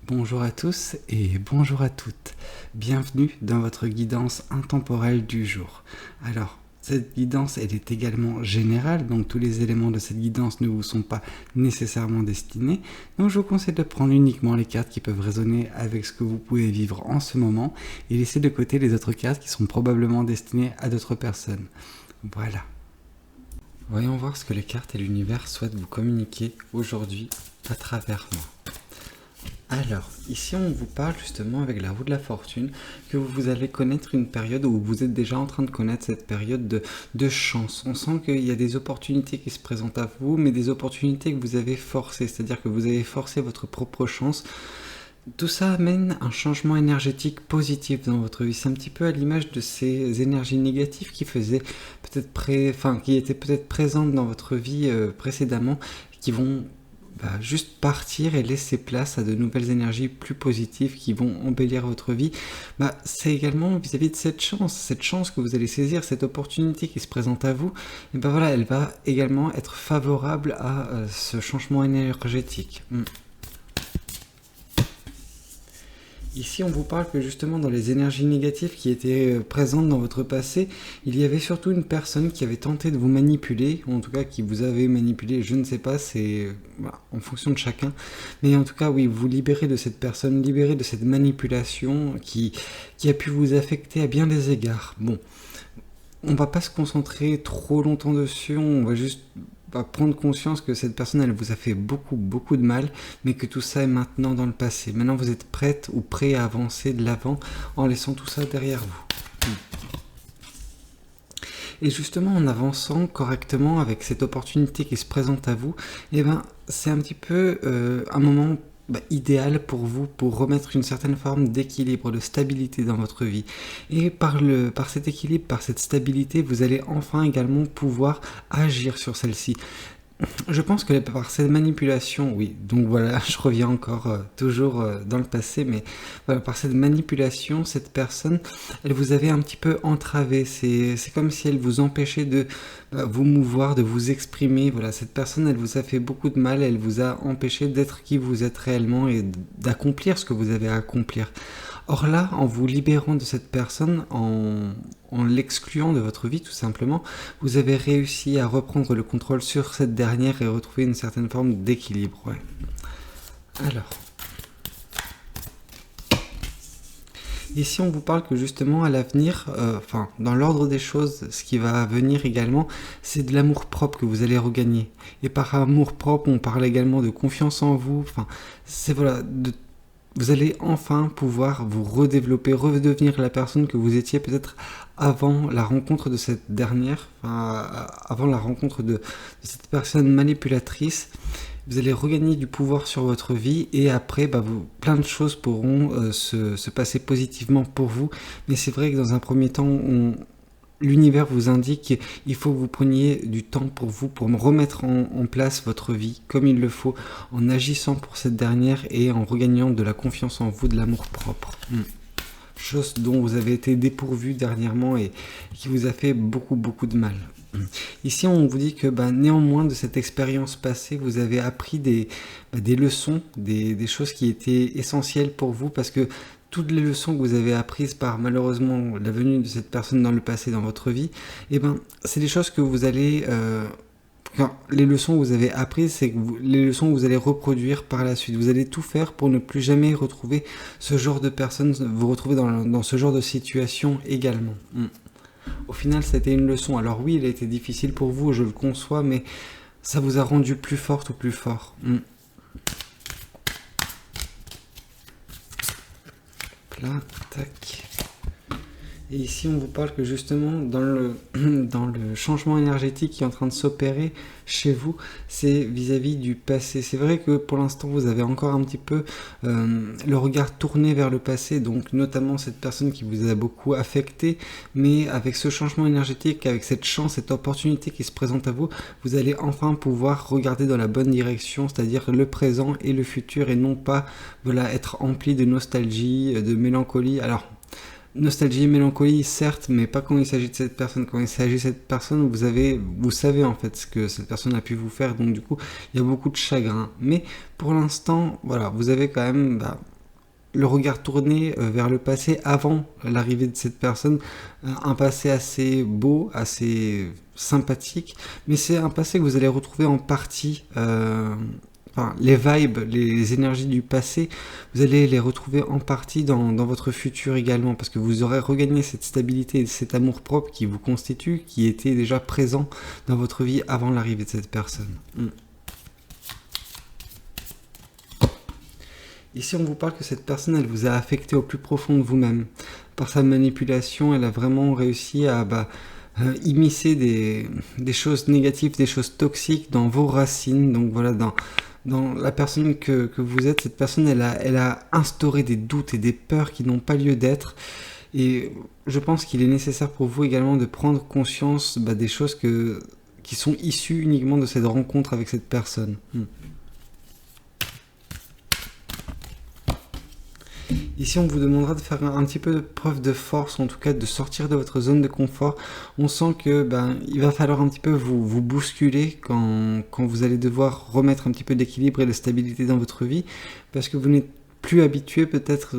Bonjour à tous et bonjour à toutes. Bienvenue dans votre guidance intemporelle du jour. Alors, cette guidance, elle est également générale, donc tous les éléments de cette guidance ne vous sont pas nécessairement destinés. Donc je vous conseille de prendre uniquement les cartes qui peuvent résonner avec ce que vous pouvez vivre en ce moment et laisser de côté les autres cartes qui sont probablement destinées à d'autres personnes. Voilà. Voyons voir ce que les cartes et l'univers souhaitent vous communiquer aujourd'hui à travers moi. Alors, ici on vous parle justement avec la roue de la fortune que vous allez connaître une période où vous êtes déjà en train de connaître cette période de chance. On sent qu'il y a des opportunités qui se présentent à vous, mais des opportunités que vous avez forcées, c'est-à-dire que vous avez forcé votre propre chance. Tout ça amène un changement énergétique positif dans votre vie. C'est un petit peu à l'image de ces énergies négatives qui faisaient qui étaient peut-être présentes dans votre vie précédemment, qui vont juste partir et laisser place à de nouvelles énergies plus positives qui vont embellir votre vie. C'est également vis-à-vis de cette chance que vous allez saisir, cette opportunité qui se présente à vous, et elle va également être favorable à ce changement énergétique. Ici, on vous parle que justement dans les énergies négatives qui étaient présentes dans votre passé, il y avait surtout une personne qui avait tenté de vous manipuler, ou en tout cas qui vous avait manipulé, je ne sais pas, c'est en fonction de chacun. Mais en tout cas, oui, vous libérez de cette personne, libérez de cette manipulation qui a pu vous affecter à bien des égards. Bon, on va pas se concentrer trop longtemps dessus, on va juste prendre conscience que cette personne, elle vous a fait beaucoup de mal, mais que tout ça est maintenant dans le passé. Maintenant, vous êtes prête ou prêt à avancer de l'avant en laissant tout ça derrière vous. Et justement, en avançant correctement avec cette opportunité qui se présente à vous, c'est un petit peu un moment idéal pour vous pour remettre une certaine forme d'équilibre, de stabilité dans votre vie. Et par cet équilibre, par cette stabilité, vous allez enfin également pouvoir agir sur celle-ci. Je pense que par cette manipulation, oui, donc voilà, je reviens encore toujours dans le passé, mais voilà, par cette manipulation, cette personne, elle vous avait un petit peu entravé, c'est comme si elle vous empêchait de vous mouvoir, de vous exprimer. Voilà, cette personne, elle vous a fait beaucoup de mal, elle vous a empêché d'être qui vous êtes réellement et d'accomplir ce que vous avez à accomplir. Or là, en vous libérant de cette personne, en l'excluant de votre vie tout simplement, vous avez réussi à reprendre le contrôle sur cette dernière et retrouver une certaine forme d'équilibre. Ouais. Alors, ici on vous parle que justement à l'avenir, dans l'ordre des choses, ce qui va venir également, c'est de l'amour propre que vous allez regagner. Et par amour propre, on parle également de confiance en vous. Vous allez enfin pouvoir vous redévelopper, redevenir la personne que vous étiez peut-être avant la rencontre de cette dernière, avant la rencontre de cette personne manipulatrice. Vous allez regagner du pouvoir sur votre vie et après, plein de choses pourront se passer positivement pour vous. Mais c'est vrai que dans un premier temps, l'univers vous indique qu'il faut que vous preniez du temps pour vous, pour remettre en place votre vie comme il le faut, en agissant pour cette dernière et en regagnant de la confiance en vous, de l'amour propre. Chose dont vous avez été dépourvu dernièrement et qui vous a fait beaucoup de mal. Ici, on vous dit que néanmoins de cette expérience passée, vous avez appris des leçons, des choses qui étaient essentielles pour vous, parce que toutes les leçons que vous avez apprises par malheureusement la venue de cette personne dans le passé dans votre vie, c'est des choses que vous allez... les leçons que vous avez apprises, c'est les leçons que vous allez reproduire par la suite. Vous allez tout faire pour ne plus jamais retrouver ce genre de personne, vous retrouver dans ce genre de situation également. Au final, c'était une leçon. Alors oui, elle a été difficile pour vous, je le conçois, mais ça vous a rendu plus forte ou plus fort. Là, tac. Et ici, on vous parle que justement, dans le changement énergétique qui est en train de s'opérer chez vous, c'est vis-à-vis du passé. C'est vrai que pour l'instant, vous avez encore un petit peu le regard tourné vers le passé, donc notamment cette personne qui vous a beaucoup affecté, mais avec ce changement énergétique, avec cette chance, cette opportunité qui se présente à vous, vous allez enfin pouvoir regarder dans la bonne direction, c'est-à-dire le présent et le futur, et non pas être empli de nostalgie, de mélancolie. Alors, nostalgie, mélancolie, certes, mais pas quand il s'agit de cette personne. Quand il s'agit de cette personne, vous savez en fait ce que cette personne a pu vous faire, donc du coup, il y a beaucoup de chagrin. Mais pour l'instant, voilà, vous avez quand même le regard tourné vers le passé avant l'arrivée de cette personne, un passé assez beau, assez sympathique, mais c'est un passé que vous allez retrouver en partie, enfin, les vibes, les énergies du passé, vous allez les retrouver en partie dans votre futur également, parce que vous aurez regagné cette stabilité et cet amour-propre qui vous constitue, qui était déjà présent dans votre vie avant l'arrivée de cette personne. Ici, on vous parle que cette personne, elle vous a affecté au plus profond de vous-même. Par sa manipulation, elle a vraiment réussi à immiscer des choses négatives, des choses toxiques dans vos racines. Donc voilà, dans la personne que vous êtes, cette personne, elle a instauré des doutes et des peurs qui n'ont pas lieu d'être. Et je pense qu'il est nécessaire pour vous également de prendre conscience des choses qui sont issues uniquement de cette rencontre avec cette personne. Ici, on vous demandera de faire un petit peu de preuve de force, en tout cas de sortir de votre zone de confort. On sent que il va falloir un petit peu vous bousculer quand vous allez devoir remettre un petit peu d'équilibre et de stabilité dans votre vie, parce que vous n'êtes plus habitué peut-être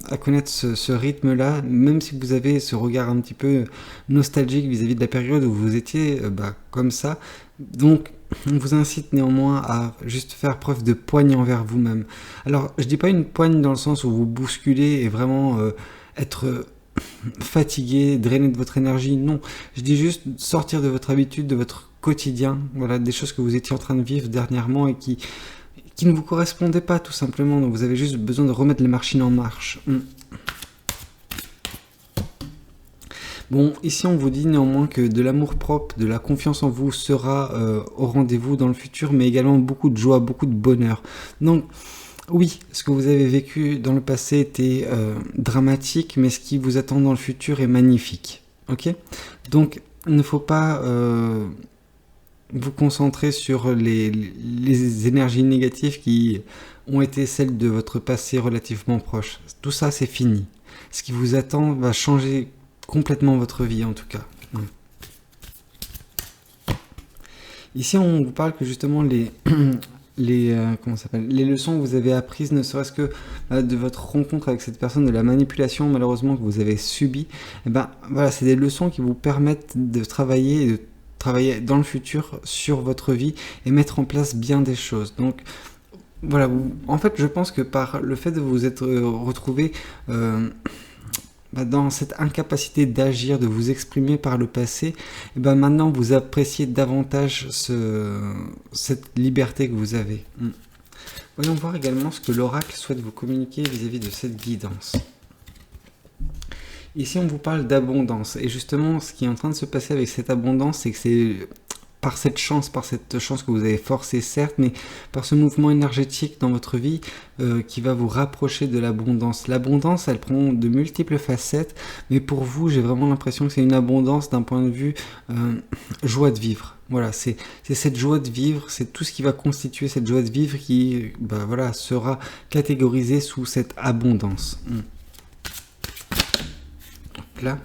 à connaître ce rythme-là, même si vous avez ce regard un petit peu nostalgique vis-à-vis de la période où vous étiez comme ça. Donc, on vous incite néanmoins à juste faire preuve de poigne envers vous-même. Alors, je dis pas une poigne dans le sens où vous bousculez et vraiment être fatigué, drainé de votre énergie, non. Je dis juste sortir de votre habitude, de votre quotidien, voilà, des choses que vous étiez en train de vivre dernièrement et qui ne vous correspondaient pas tout simplement. Donc vous avez juste besoin de remettre les machines en marche. Bon, ici on vous dit néanmoins que de l'amour propre, de la confiance en vous sera au rendez-vous dans le futur, mais également beaucoup de joie, beaucoup de bonheur. Donc oui, ce que vous avez vécu dans le passé était dramatique, mais ce qui vous attend dans le futur est magnifique. Ok ? Donc il ne faut pas vous concentrer sur les énergies négatives qui ont été celles de votre passé relativement proche. Tout ça, c'est fini. Ce qui vous attend va changer complètement votre vie, en tout cas. Ici, on vous parle que justement les leçons que vous avez apprises, ne serait-ce que de votre rencontre avec cette personne, de la manipulation malheureusement que vous avez subie, voilà, c'est des leçons qui vous permettent de travailler dans le futur sur votre vie et mettre en place bien des choses. Donc voilà, en fait je pense que par le fait de vous être retrouvé dans cette incapacité d'agir, de vous exprimer par le passé, maintenant vous appréciez davantage cette liberté que vous avez. Voyons voir également ce que l'oracle souhaite vous communiquer vis-à-vis de cette guidance. Ici, on vous parle d'abondance. Et justement, ce qui est en train de se passer avec cette abondance, c'est que c'est par cette chance que vous avez forcée, certes, mais par ce mouvement énergétique dans votre vie qui va vous rapprocher de l'abondance. L'abondance, elle prend de multiples facettes, mais pour vous, j'ai vraiment l'impression que c'est une abondance d'un point de vue joie de vivre. Voilà, c'est cette joie de vivre, c'est tout ce qui va constituer cette joie de vivre qui sera catégorisée sous cette abondance. Là,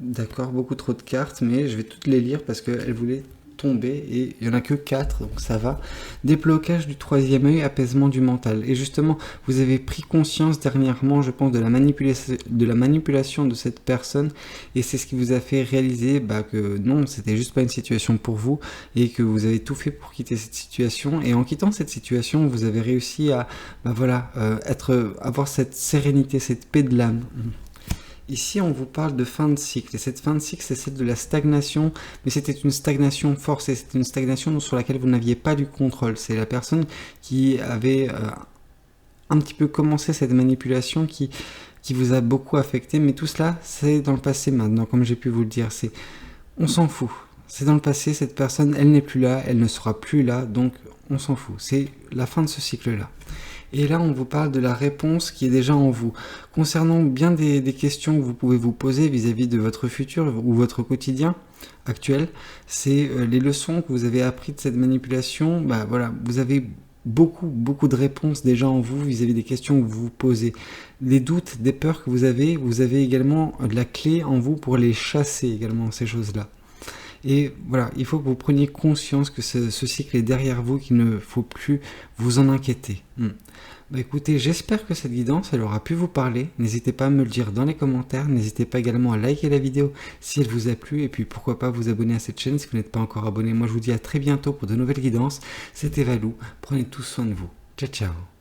d'accord, beaucoup trop de cartes, mais je vais toutes les lire parce qu'elles voulaient tomber et il n'y en a que 4, donc ça va. Déblocage du troisième œil, apaisement du mental. Et justement, vous avez pris conscience dernièrement, je pense, de la manipulation de cette personne et c'est ce qui vous a fait réaliser que non, c'était juste pas une situation pour vous et que vous avez tout fait pour quitter cette situation. Et en quittant cette situation, vous avez réussi à avoir cette sérénité, cette paix de l'âme. Ici, on vous parle de fin de cycle, et cette fin de cycle, c'est celle de la stagnation, mais c'était une stagnation forcée, c'était une stagnation sur laquelle vous n'aviez pas du contrôle. C'est la personne qui avait un petit peu commencé cette manipulation qui vous a beaucoup affecté, mais tout cela, c'est dans le passé maintenant, comme j'ai pu vous le dire. On s'en fout. C'est dans le passé, cette personne, elle n'est plus là, elle ne sera plus là, donc on s'en fout. C'est la fin de ce cycle-là. Et là, on vous parle de la réponse qui est déjà en vous. Concernant bien des questions que vous pouvez vous poser vis-à-vis de votre futur ou votre quotidien actuel, c'est les leçons que vous avez apprises de cette manipulation. Vous avez beaucoup de réponses déjà en vous vis-à-vis des questions que vous vous posez. Les doutes, des peurs que vous avez également de la clé en vous pour les chasser également, ces choses-là. Et voilà, il faut que vous preniez conscience que ce cycle est derrière vous, qu'il ne faut plus vous en inquiéter. Bah écoutez, j'espère que cette guidance, elle aura pu vous parler. N'hésitez pas à me le dire dans les commentaires. N'hésitez pas également à liker la vidéo si elle vous a plu. Et puis pourquoi pas vous abonner à cette chaîne si vous n'êtes pas encore abonné. Moi je vous dis à très bientôt pour de nouvelles guidances. C'était Valou. Prenez tous soin de vous. Ciao ciao.